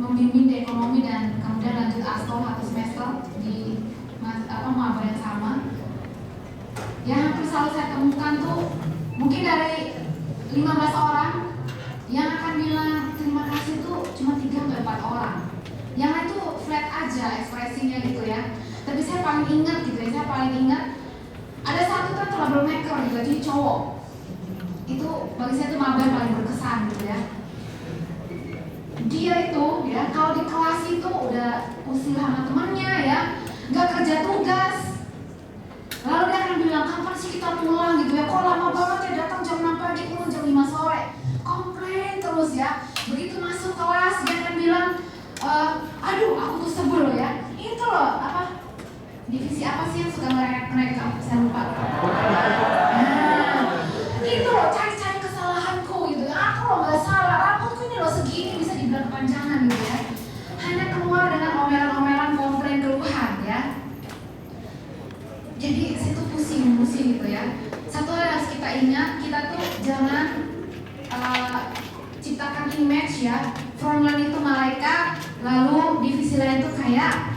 membimbing di ekonomi dan kemudian lanjut aspal 1 semester di maba yang sama. Yang hampir selalu saya temukan tuh mungkin dari 15 orang yang akan bilang terima kasih tuh cuma 3-4 orang. Yang lain tuh flat aja ekspresinya gitu ya. Tapi saya paling ingat gitu ya, ada satu kan troublemaker gitu, jadi cowok. Itu bagi saya tuh maba paling berkesan gitu ya. Dia itu ya kalau di kelas itu udah usil sama temannya ya, nggak kerja tugas. Lalu dia akan bilang, kapan sih kita pulang gitu ya, kok lama banget ya datang jam 6 pagi pulang jam 5 sore. Komplain terus ya. Begitu masuk kelas dia akan bilang, aduh aku tuh sebel ya. Itu loh divisi apa sih yang suka mereka saya lupa. Nah, itu loh cari-cari kesalahanku gitu. Aku loh nggak salah, rambutku ini loh segini bisa dibilang kepanjangan gitu ya. Hanya keluar dengan omelan-omelan, komplain, keluhan ya. Jadi situ pusing gitu ya. Satu hal yang harus kita ingat, kita tuh jangan ciptakan image ya. Frontline itu malaikat, lalu divisi lain tuh kayak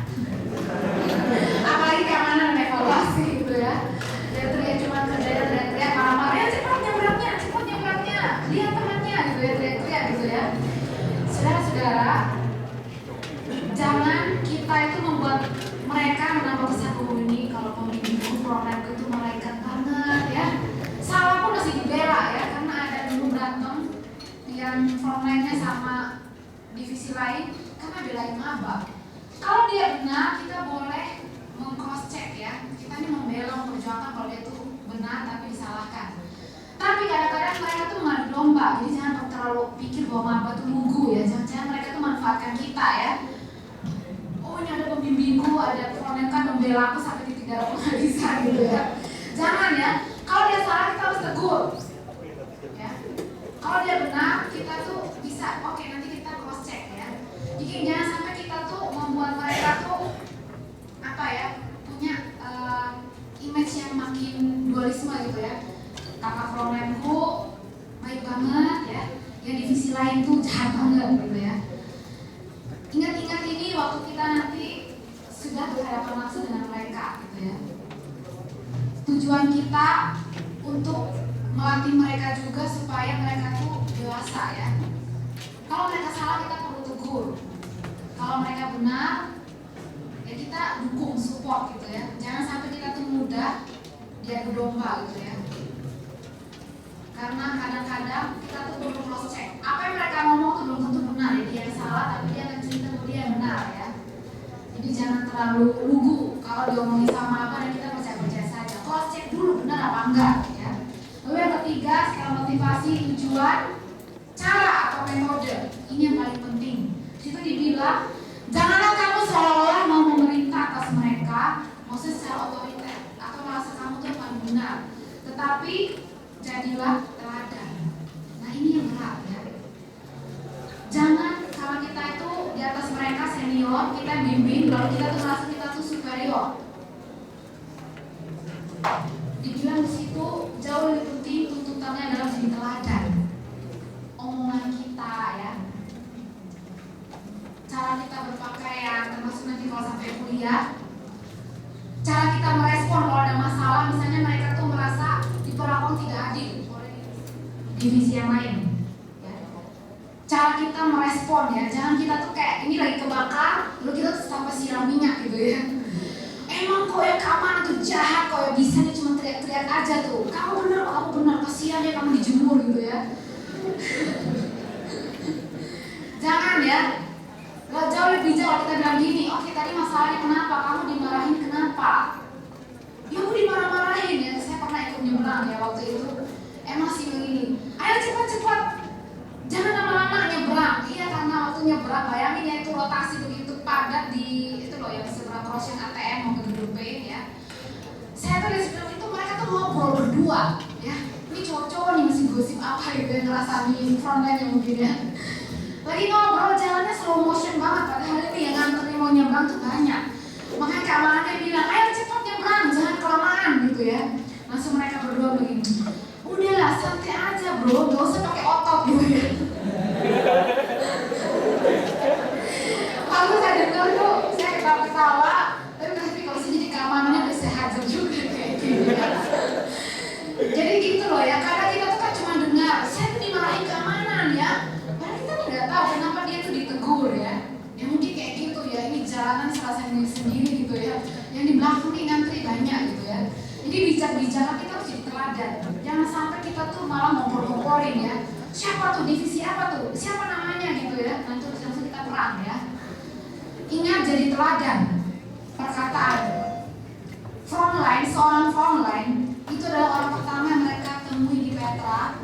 apalagi keamanan dan evaluasi gitu ya. Dia teriak cuma kerjanya teriak marah-marah, ya cepat nyebrangnya, lihat temannya gitu ya, teriak gitu ya. Saudara-saudara, jangan kita itu membuat mereka menambah kesan ini kalau pemimpin frontline itu malaikat banget ya. Salah pun masih dibela ya, karena ada dulu berantem yang frontline-nya sama divisi lain karena belain maba. Kalau dia benar, kita boleh meng-cross check ya. Kita ini membela, memperjuangkan kalau dia itu benar tapi disalahkan. Tapi kadang-kadang mereka tuh mengadu domba, jadi jangan terlalu pikir bahwa maba itu lugu ya. Jangan-jangan mereka tuh manfaatkan kita ya. Oh ini ada pembimbingku, ada frontline kan membela aku sampai titik darah penghabisan gitu ya. Jangan ya. Kalau dia salah kita harus tegur. Ya. Kalau dia benar, kita tuh bisa. Oke, nanti kita cross check ya. Jadi jangan sampai kita tuh membuat mereka tuh punya image yang makin dualisme gitu ya. Kakak frontline-ku baik banget ya, yang divisi lain tuh jahat banget gitu ya. Ingat-ingat ini waktu kita nanti sudah berhadapan langsung dengan mereka gitu ya. Tujuan kita untuk melatih mereka juga supaya mereka tuh dewasa ya. Kalau mereka salah kita perlu tegur. Kalau mereka benar, ya kita dukung, support gitu ya. Jangan sampai kita tuh mudah diadu domba gitu ya. Karena kadang-kadang kita tuh perlu cross check. Apa yang mereka ngomong tuh belum tentu benar ya. Dia yang salah, tapi dia akan cerita bahwa dia yang benar ya. Jadi jangan terlalu lugu kalau diomongin sama apa dan kita percaya saja. Cross check dulu benar apa enggak ya. Lalu yang ketiga, skala motivasi, tujuan, cara atau metode. Ini yang paling penting. Situ dibilang, janganlah kamu seolah-olah mau memerintah atas mereka, maksudnya secara otoriter atau merasa kamu tuh paling benar. Tetapi jadilah teladan. Nah ini yang berat ya. Jangan kalau kita itu di atas mereka senior, kita bimbing, lalu kita tuh merasa kita tuh superior. Dibilang di situ jauh lebih penting tuntutannya adalah jadi teladan. Omongan kita ya, cara kita berpakaian, termasuk nanti kalau sampai kuliah, cara kita merespon kalau ada masalah, misalnya mereka tuh merasa diperlakukan tidak adil oleh divisi yang lain ya. Cara kita merespon ya, jangan kita tuh kayak ini lagi kebakar lalu kita tuh tanpa siram minyak gitu ya. Emang kok ya keamanan tuh jahat, kok ya bisanya cuma teriak-teriak aja tuh. Kamu benar, kasihan ya kamu dijemur gitu ya. Jangan ya. Jauh lebih jauh kita bilang gini, oke tadi masalahnya kenapa, kamu dimarahin kenapa? Ya aku dimarah-marahin ya, saya pernah ikut nyebrang ya waktu itu. Emang sih begini, ayo cepat-cepat, jangan lama-lama nyebrang. Iya karena waktu nyebrang, bayangin ya itu rotasi begitu padat di itu loh yang seberang crossing ATM mau ke gedung B ya. Saya tuh dari sebelum itu mereka tuh ngobrol berdua ya. Ini cowok-cowok nih masih gosip apa gitu yang ngerasain frontline yang mungkin ya. Lagi ngobrol jalannya slow motion banget, padahal ini yang nganterin mau nyebrang tuh banyak. Makanya keamanannya bilang, ayo cepat nyebrang, jangan kelamaan gitu ya. Langsung mereka berdua begini, udahlah santai aja bro, gak usah pakai otot gitu ya. belakang nih ngantri banyak gitu ya. Jadi bicara kita harus jadi teladan. Jangan sampai kita tuh malah ngompor-ngomporin ya. Siapa tuh, divisi apa tuh, siapa namanya gitu ya. Nanti langsung kita perang ya. Ingat jadi teladan. Perkataan frontline, seorang frontline itu adalah orang pertama yang mereka temui di Petra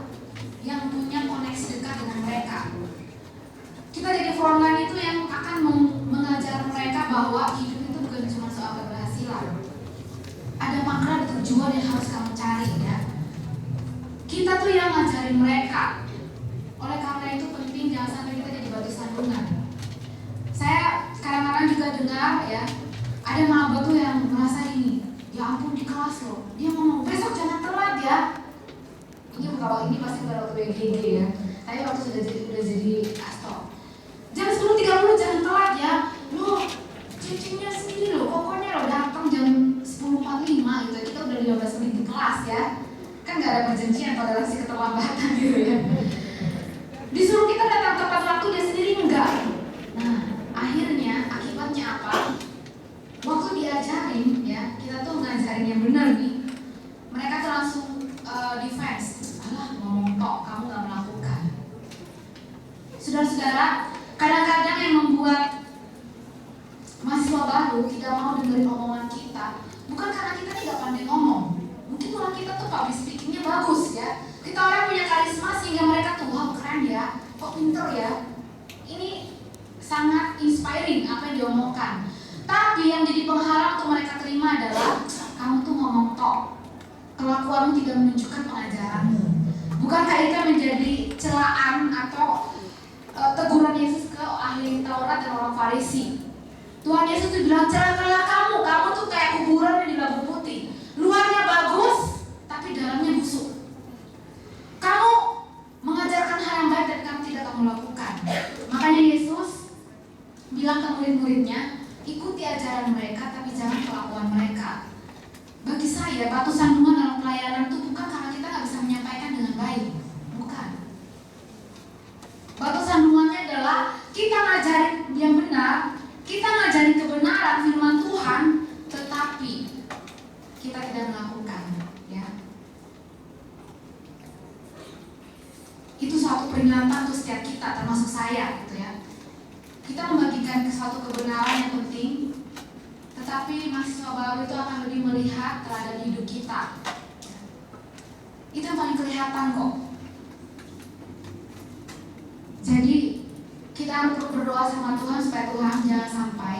yang punya koneksi dekat dengan mereka. Kita jadi frontline itu yang akan mengajar mereka bahwa hidup itu bukan cuma soal keberhasilan. Ada makna dan tujuan yang harus kamu cari ya. Kita tuh yang ngajarin mereka. Oleh karena itu penting jangan sampai kita jadi batu sandungan. Saya kadang-kadang juga dengar ya, ada maba tuh yang merasa ini, ya ampun di kelas loh, dia ngomong besok jangan telat ya. Ini kalau ini pasti pada waktu BGG ya. Tapi waktu sudah jadi asto. Jam 10.30 jangan telat ya. Loh, cicingnya sendiri loh, pokoknya loh datang jam 10.45 gitu. Kita udah 15 menit di kelas ya. Kan gak ada perjanjian toleransi keterlambatan gitu ya. Disuruh kita datang tepat waktu, dia sendiri enggak. Nah, akhirnya akibatnya apa? Waktu diajarin ya, kita tuh ngajarin yang benar nih. Mereka tuh langsung defense. Alah, ngomong tok, kamu gak melakukan. Saudara-saudara, kadang-kadang yang membuat mahasiswa baru tidak mau dengerin omongan kita bukan karena kita tidak pandai ngomong. Mungkin malah kita tuh public speakingnya bagus ya. Kita orang punya karisma sehingga mereka tuh wow keren ya, kok pinter ya. Ini sangat inspiring apa yang diomongkan. Tapi yang jadi penghalang untuk mereka terima adalah kamu tuh ngomong tok. Kelakuanmu tidak menunjukkan pengajaranmu. Bukankah itu menjadi celaan atau teguran Yesus ke ahli Taurat dan orang Farisi? Tuhan Yesus tuh bilang celakalah kamu tuh kayak kuburan yang dilabur putih. Luarnya bagus, tapi dalamnya busuk. Kamu mengajarkan hal yang baik dan kamu tidak kamu lakukan. Makanya Yesus bilang ke murid-muridnya, ikuti ajaran mereka tapi jangan kelakuan mereka. Bagi saya, batu sandungan dalam pelayanan itu bukan karena kita nggak bisa menyampaikan dengan baik, bukan. Batu sandungannya adalah kita ngajarin yang benar, kita ngajarin kebenaran firman Tuhan, tetapi kita tidak melakukan, ya. Itu suatu peringatan untuk setiap kita, termasuk saya, gitu ya. Kita membagikan suatu kebenaran yang penting. Tetapi mahasiswa baru itu akan lebih melihat teladan hidup kita. Itu yang paling kelihatan kok. Jadi kita harus berdoa sama Tuhan supaya Tuhan jangan sampai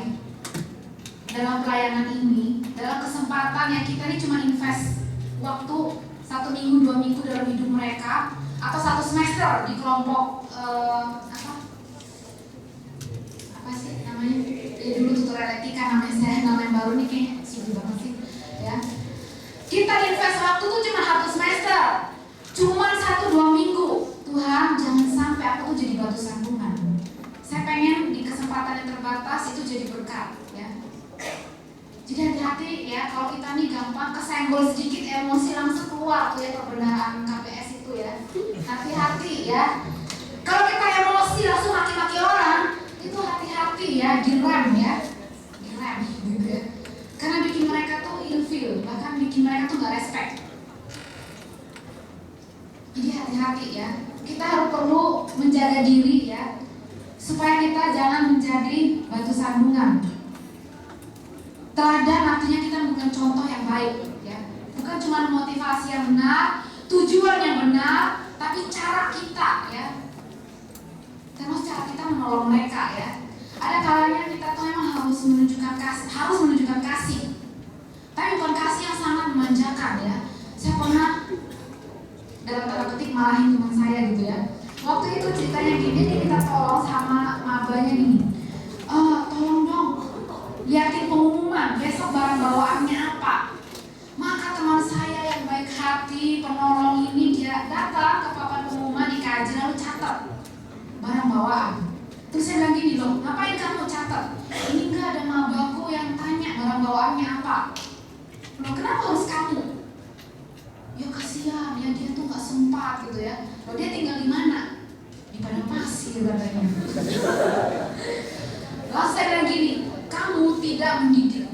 dalam pelayanan ini, dalam kesempatan yang kita ini cuma invest waktu 1 minggu, 2 minggu dalam hidup mereka, atau 1 semester di kelompok apa sih namanya? Dulu tutorial etika namanya saya, namanya baru nih kayaknya sudah banget sih ya. Kita invest waktu tuh cuma 1 semester, cuma 1-2 minggu. Tuhan jangan sampai aku tuh jadi batu sandungan. Saya pengen di kesempatan yang terbatas itu jadi berkat ya. Jadi hati-hati ya, kalau kita nih gampang kesenggol sedikit emosi langsung keluar tuh ya kebenaran KPS itu ya. Hati-hati ya. Kalau kita emosi langsung maki-maki orang, itu hati-hati ya, direm ya, direm gitu ya. Karena bikin mereka tuh ilfeel, bahkan bikin mereka tuh gak respect. Jadi hati-hati ya. Kita harus perlu menjaga diri ya, supaya kita jangan menjadi batu sandungan. Teladan artinya kita memberikan contoh yang baik ya. Bukan cuma motivasi yang benar, tujuan yang benar, tapi cara kita ya. Terus cara kita menolong mereka ya. Ada kalanya kita tuh memang harus menunjukkan kasih. Tapi bukan kasih yang sangat memanjakan ya. Saya pernah dalam tanda petik marahin teman saya gitu ya. Waktu itu ceritanya gini, dia minta tolong sama mabanya gini. Tolong dong, liatin pengumuman besok barang bawaannya apa. Maka teman saya yang baik hati, penolong ini dia datang ke papan pengumuman, dikaji lalu catat barang bawaan. Terus saya bilang gini, loh ngapain kamu catat? Ini enggak ada mabaku yang tanya barang bawaannya apa. Loh kenapa harus kamu? Ya kasihan ya, dia tuh gak sempat gitu ya. Loh dia tinggal di mana? Di padang pasir katanya. Lalu saya bilang gini, kamu tidak mendidik.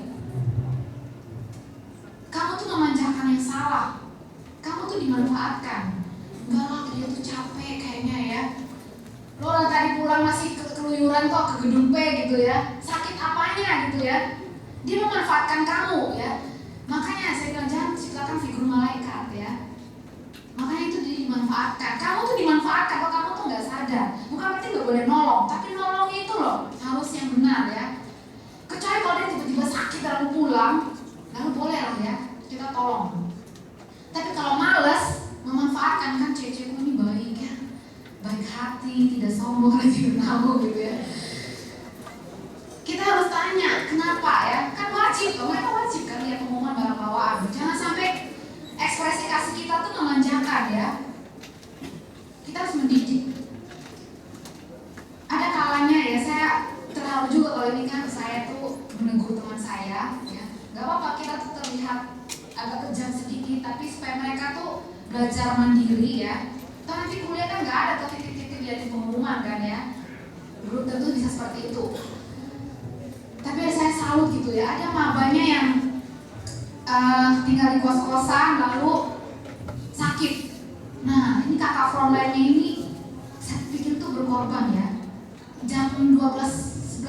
masih keluyuran kok ke gedung P gitu ya. Sakit apanya gitu ya. Dia memanfaatkan kamu ya. Makanya saya bilang jangan ciptakan figur malaikat ya. Makanya itu dimanfaatkan. Kamu tuh dimanfaatkan kalau kamu tuh nggak sadar. Bukan berarti nggak boleh nolong, tapi nolongnya itu loh harus yang benar ya. Kecuali kalau dia tiba-tiba sakit lalu pulang, lalu boleh lah ya kita tolong. Tapi kalau malas memanfaatkan, kan cewek-cewek ini baik ya, baik hati, tidak sombong, rajin menabung gitu ya. Kita harus tanya kenapa ya, kan wajib loh, mereka wajib kan lihat pengumuman barang bawaan. Jangan sampai ekspresi kasih kita tuh memanjakan ya. Kita harus mendidik. Ada kalanya ya saya terharu juga kalau ini kan saya tuh menegur teman saya ya. Gak apa-apa kita tuh terlihat agak kejam sedikit, tapi supaya mereka tuh belajar mandiri ya. Toh nanti kuliah kan gak ada tuh titik-titik lihat di pengumuman kan ya. Belum tentu bisa seperti itu. Tapi saya salut gitu ya, ada mabanya yang tinggal di kos-kosan lalu sakit. Nah ini kakak frontline-nya ini saya pikir tuh berkorban ya. Jam 11:30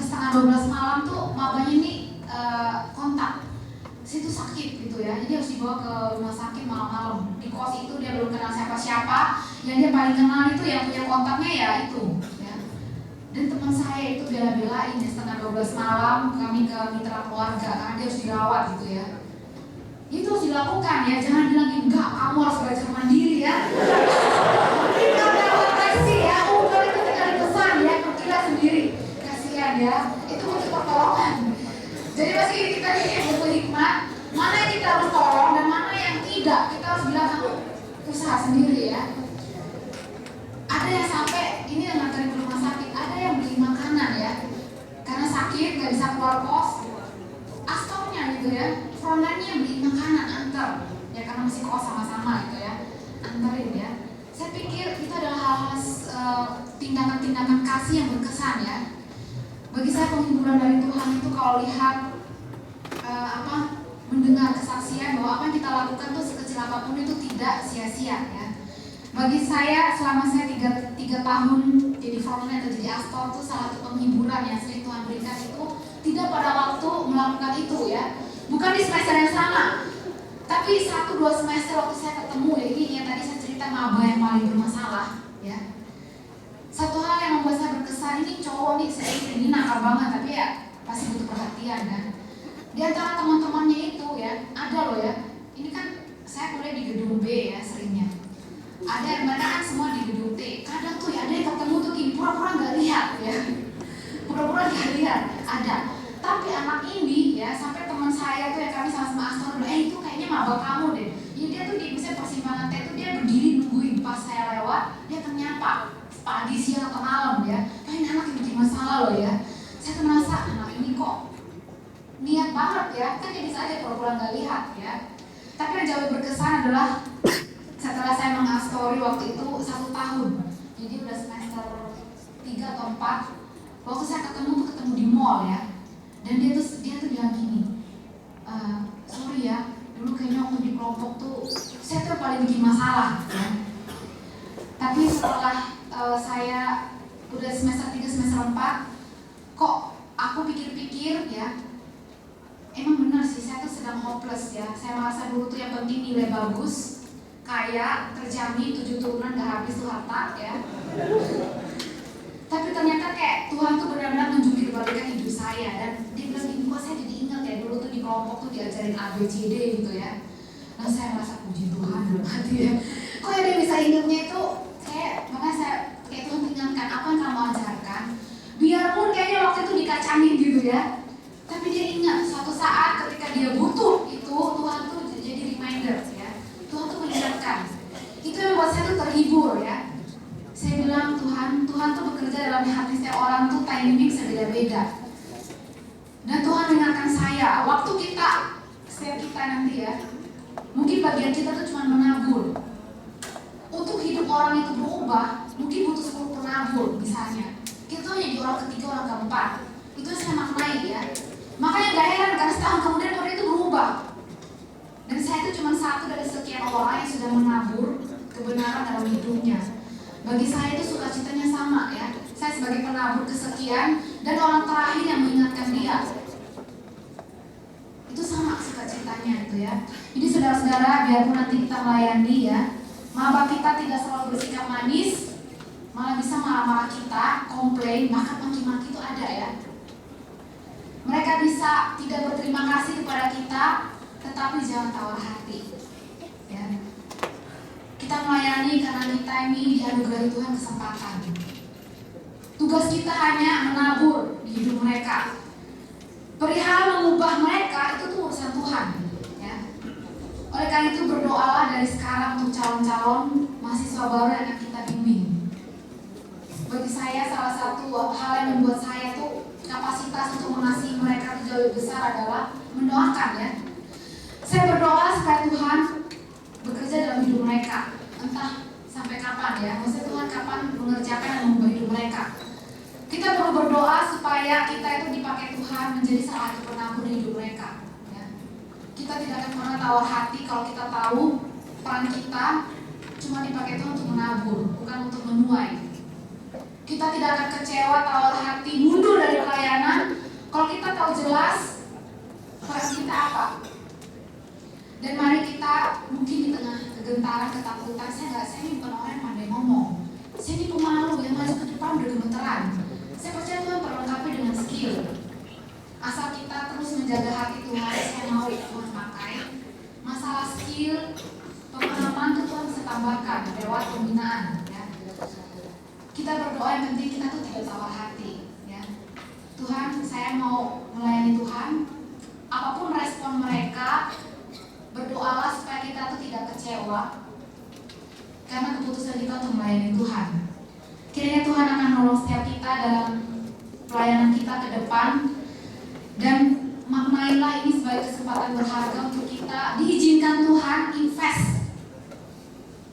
malam tuh mabanya ini kontak. Situ sakit gitu ya, jadi harus dibawa ke rumah sakit malam-malam. Di kos itu dia belum kenal siapa-siapa, yang dia paling kenal itu yang punya kontaknya ya itu ya. Dan teman saya itu bela-belain ya 11:30 malam kami ke mitra keluarga karena dia harus dirawat gitu ya. Itu harus dilakukan ya, jangan bilang enggak kamu harus belajar mandiri ya. Kita lewat taksi ya, udah itu tinggal pesan ya, pergilah sendiri. Kasihan ya, itu untuk pertolongan. Jadi masih kita ini butuh hikmah, mana yang kita harus tolong dan mana yang tidak. Kita harus bilang kamu usaha sendiri ya. Ada yang sampai ini yang nganterin ke rumah sakit, ada yang beli makanan ya, karena sakit nggak bisa keluar kos. Astornya gitu ya, frontline-nya beli makanan antar ya karena masih kos sama-sama gitu ya, anterin ya. Saya pikir itu adalah hal-hal tindakan-tindakan kasih yang berkesan ya. Bagi saya penghiburan dari Tuhan itu kalau lihat mendengar kesaksian bahwa apa yang kita lakukan tuh sekecil apapun itu tidak sia-sia ya. Bagi saya selama saya 3 tahun jadi frontline atau jadi astor itu salah satu penghiburan yang sering Tuhan berikan itu tidak pada waktu melakukan itu ya. Bukan di semester yang sama, tapi 1-2 semester waktu saya ketemu ya ini yang tadi saya cerita maba yang paling bermasalah ya. Satu hal yang membuat saya berkesan, ini cowok nih, saya ini nakal banget tapi ya pasti butuh perhatian kan. Di antara teman-temannya itu ya, ada loh ya. Ini kan saya kuliah di gedung B ya seringnya. Ada yang mereka kan semua di gedung T. Kadang tuh ya ada yang ketemu tuh gini, pura-pura nggak lihat ya. Pura-pura nggak lihat, ada. Tapi anak ini ya sampai teman saya tuh yang kami sama-sama astor, itu kayaknya maba kamu deh. Jadi dia tuh di misalnya persimpangan T itu dia berdiri nungguin pas saya lewat, dia akan nyapa. Pagi, siang, atau malam ya. Ini anak yang bikin masalah loh ya. Saya tuh merasa anak ini kok niat banget ya. Kan jadi saja pura-pura nggak lihat ya. Tapi yang jauh berkesan adalah setelah saya mengastori waktu itu 1 tahun. Jadi udah semester 3 atau 4. Waktu saya ketemu di mall ya. Dan dia tuh bilang gini, sorry ya, dulu kayaknya waktu di kelompok tuh saya tuh paling bikin masalah ya. Tapi setelah saya udah semester 3, semester 4, kok aku pikir-pikir ya, emang benar sih saya tuh sedang hopeless ya. Saya merasa dulu tuh yang penting nilai bagus, kaya, terjamin 7 turunan gak habis tuh harta ya. Tapi ternyata kayak Tuhan tuh benar-benar menjungkir balikan hidup saya. Dan dia bilang gini, kok saya jadi ingat ya dulu tuh di kelompok tuh diajarin A, B, C, D gitu ya. Nah saya merasa puji Tuhan dalam hati ya. Kok ya dia bisa ingatnya itu makanya saya kayak Tuhan ingatkan apa yang kamu ajarkan, biarpun kayaknya waktu itu dikacangin gitu ya, tapi dia ingat suatu saat ketika dia butuh itu Tuhan tuh jadi reminder ya. Tuhan tuh mengingatkan. Itu yang membuat saya tuh terhibur ya. Saya bilang Tuhan tuh bekerja dalam hati setiap orang tuh timing beda-beda. Dan Tuhan mengingatkan saya, waktu setiap kita nanti ya, mungkin bagian kita tuh cuma menabur. Untuk hidup orang itu berubah, mungkin butuh 10 penabur misalnya. Kita hanya di orang ketiga, orang keempat. Itu yang saya maknai ya. Makanya gak heran karena setahun kemudian orang itu berubah. Dan saya itu cuma satu dari sekian orang yang sudah menabur kebenaran dalam hidupnya. Bagi saya itu sukacitanya sama ya. Saya saya sebagai penabur kesekian, dan orang terakhir yang mengingatkan dia. Itu sama sukacitanya itu ya. Jadi saudara-saudara, biarpun nanti kita melayani ya, maba kita tidak selalu bersikap manis, malah bisa marah-marah kita, komplain, bahkan maki-maki itu ada ya. Mereka bisa tidak berterima kasih kepada kita, tetapi jangan tawar hati ya. Kita melayani karena kita ini dianugerahi Tuhan kesempatan. Tugas kita hanya menabur di hidup mereka. Perihal mengubah mereka itu tuh urusan Tuhan ya. Oleh karena itu berdoalah dari sekarang untuk calon-calon mahasiswa baru yang akan kita bimbing. Bagi saya salah satu hal yang membuat saya tuh kapasitas untuk mengasihi mereka itu jauh lebih besar adalah mendoakan ya. Saya berdoa supaya Tuhan bekerja dalam hidup mereka. Entah sampai kapan ya, maksudnya Tuhan kapan mengerjakan dan mengubah hidup mereka. Kita perlu berdoa supaya kita itu dipakai Tuhan menjadi salah satu penabur di hidup mereka ya. Kita tidak akan pernah tawar hati kalau kita tahu peran kita cuma dipakai Tuhan untuk menabur, bukan untuk menuai. Kita tidak akan kecewa, tawar hati, mundur dari pelayanan kalau kita tahu jelas peran kita apa. Dan mari kita mungkin di tengah kegentaran, ketakutan, saya ini bukan orang yang pandai ngomong. Saya ini pemalu yang maju ke depan udah gemeteran. Saya percaya Tuhan perlengkapi dengan skill. Asal kita terus menjaga hati Tuhan, saya mau Tuhan pakai. Masalah skill, pengalaman itu Tuhan bisa tambahkan lewat pembinaan ya. Kita berdoa yang penting kita tuh tidak tawar hati ya. Tuhan, saya mau melayani Tuhan. Apapun respon mereka, berdoalah supaya kita tuh tidak kecewa karena keputusan kita untuk melayani Tuhan. Kiranya Tuhan akan menolong setiap kita dalam pelayanan kita ke depan, dan maknailah ini sebagai kesempatan berharga untuk kita diizinkan Tuhan invest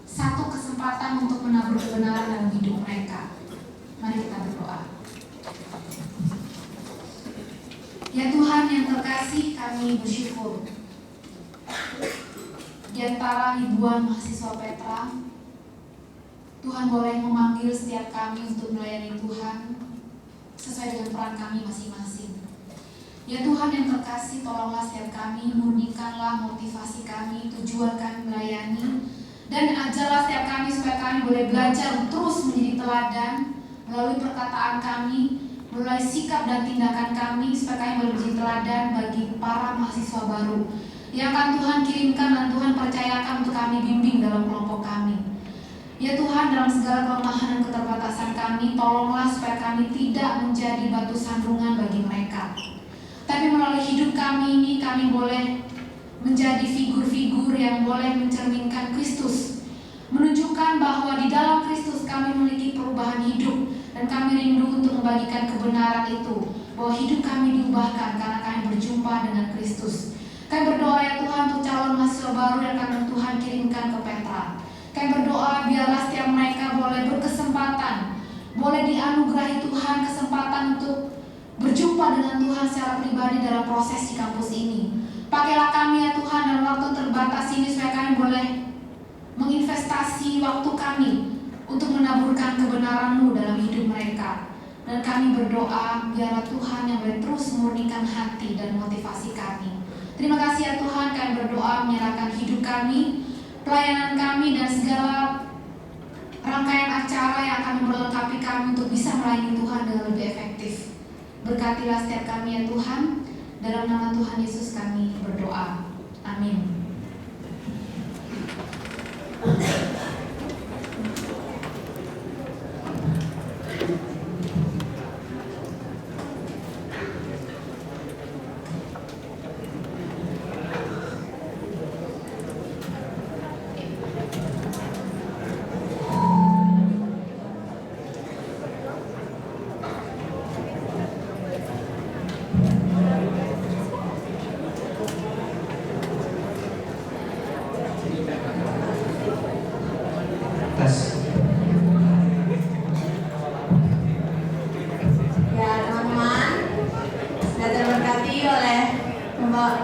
satu kesempatan untuk menabur kebenaran dalam hidup mereka. Mari kita berdoa. Ya Tuhan yang terkasih, kami bersyukur di antara ribuan mahasiswa Petra, Tuhan boleh memanggil setiap kami untuk melayani Tuhan sesuai dengan peran kami masing-masing. Ya Tuhan yang terkasih, tolonglah setiap kami, murnikanlah motivasi kami, tujuan kami melayani, dan ajarlah setiap kami supaya kami boleh belajar terus menjadi teladan melalui perkataan kami, melalui sikap dan tindakan kami, supaya kami boleh menjadi teladan bagi para mahasiswa baru yang akan Tuhan kirimkan dan Tuhan percayakan untuk kami bimbing dalam kelompok kami. Ya Tuhan, dalam segala kelemahan dan keterbatasan kami, tolonglah supaya kami tidak menjadi batu sandungan bagi mereka. Tapi melalui hidup kami ini, kami boleh menjadi figur-figur yang boleh mencerminkan Kristus, menunjukkan bahwa di dalam Kristus kami memiliki perubahan hidup, dan kami rindu untuk membagikan kebenaran itu, bahwa hidup kami diubahkan karena kami berjumpa dengan Kristus. Kami berdoa ya Tuhan untuk calon mahasiswa baru yang akan Tuhan kirimkan ke Petra. Kami berdoa biarlah setiap mereka boleh berkesempatan, boleh dianugerahi Tuhan kesempatan untuk berjumpa dengan Tuhan secara pribadi dalam proses di kampus ini. Pakailah kami ya Tuhan dalam waktu terbatas ini supaya kami boleh menginvestasi waktu kami untuk menaburkan kebenaran-Mu dalam hidup mereka. Dan kami berdoa biarlah Tuhan yang boleh terus memurnikan hati dan motivasi kami. Terima kasih ya Tuhan, kami berdoa menyerahkan hidup kami, pelayanan kami, dan segala rangkaian acara yang akan melengkapi kami untuk bisa melayani Tuhan dengan lebih efektif. Berkatilah setiap kami ya Tuhan, dalam nama Tuhan Yesus kami berdoa. Amin.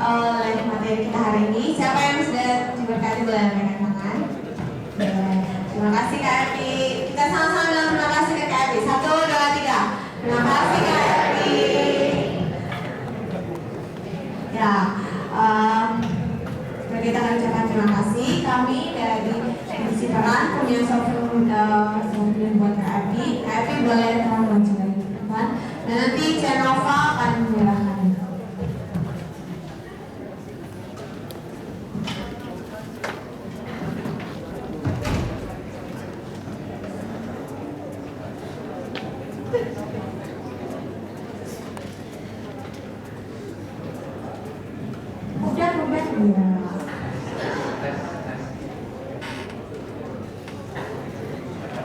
Oleh materi kita hari ini, siapa yang sudah diberkati boleh angkat tangan. Terima kasih Kak Epi. Kita sama-sama bilang terima kasih ke Kak Epi. 1, 2, 3. Terima kasih Kak Evi. Ya, kita akan ucapkan terima kasih. Kami dari divisi peran punya souvenir buat Kak Evi. Kak Evi boleh tolong maju lagi ke depan. Dan nanti Cenova akan menyerahkan.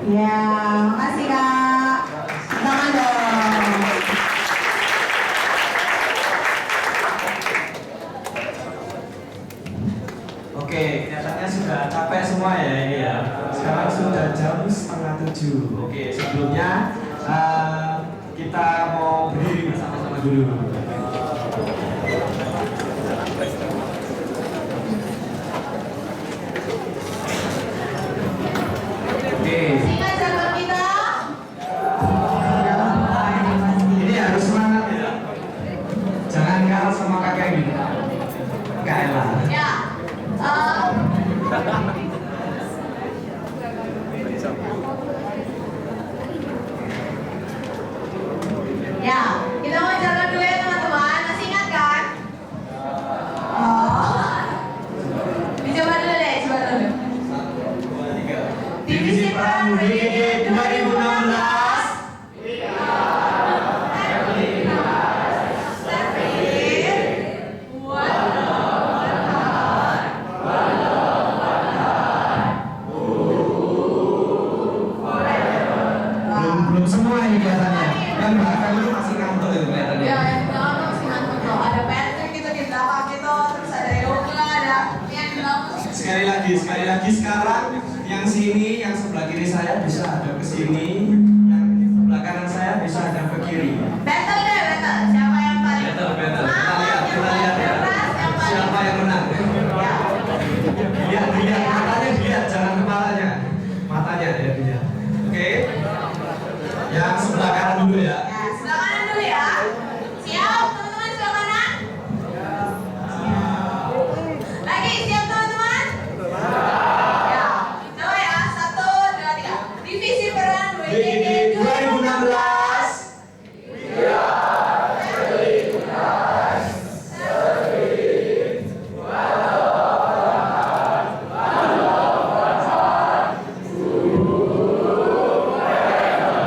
Ya, makasih Kak. Tangan dong. Oke, kelihatannya sudah capek semua ya ini ya. Sekarang sudah jam 6:30. Oke, sebelumnya kita mau berdiri bersama-sama dulu. Singkat jadwal kita. Ini harus semangat ya. Jangan kalah sama kakek ini. Kalah. Ya. Ya, kita mau jalan dulu ya teman-teman. Masih ingat kan? Oh. Dicoba dulu deh, coba dulu. Divisi peran WGG 2016. Belum semua ini kelihatannya. Kan Mbak Feli masih ngantuk itu kelihatannya. Ya, yang belakang masih ngantuk loh. Ada Patrick gitu di belakang gitu, terus ada Yoga, ada yang di belakang. Sekali lagi sekarang yang sini, yang sebelah kiri saya bisa ada ke sini, yang sebelah kanan saya bisa ada ke kiri. Battle deh, battle. Siapa yang paling Betul. Kita semangat, lihat ya. keras, yang paling Siapa yang menang? Ya. Lihat, matanya lihat, jangan kepalanya. Matanya ya lihat. Oke. Yang sebelah kanan dulu ya. Ya, sebelah kanan dulu ya. Siap, teman-teman sebelah kanan? Lagi, siap teman-teman? Ya. Coba ya, 1, 2, 3. Divisi peran WGG 2016.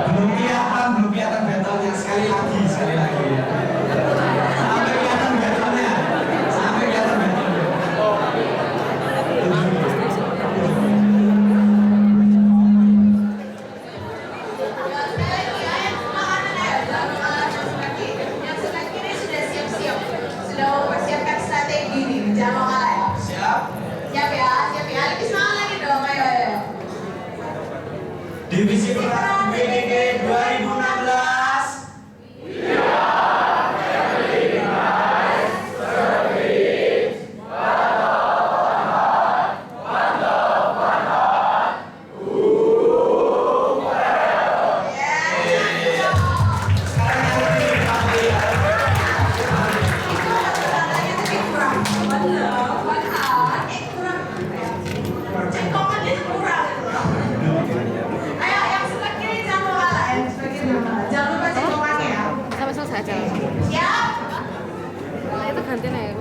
Belum kelihatan battle-nya sekali lagi ya. Sampai kelihatan battle-nya. Yang sebelah kiri sudah siap-siap, sudah mempersiapkan strategi nih, jangan mau kalah ya. Siap. Siap ya, lebih semangat lagi dong, ayo. Divisi peran WGG 2016. Ayo, yang sebelah kiri jangan mau kalah ya, sebelah kiri jangan kalah. Jangan lupa cekokannya ya. Sampai selesai aja. Siap? Nah, itu gantian ya.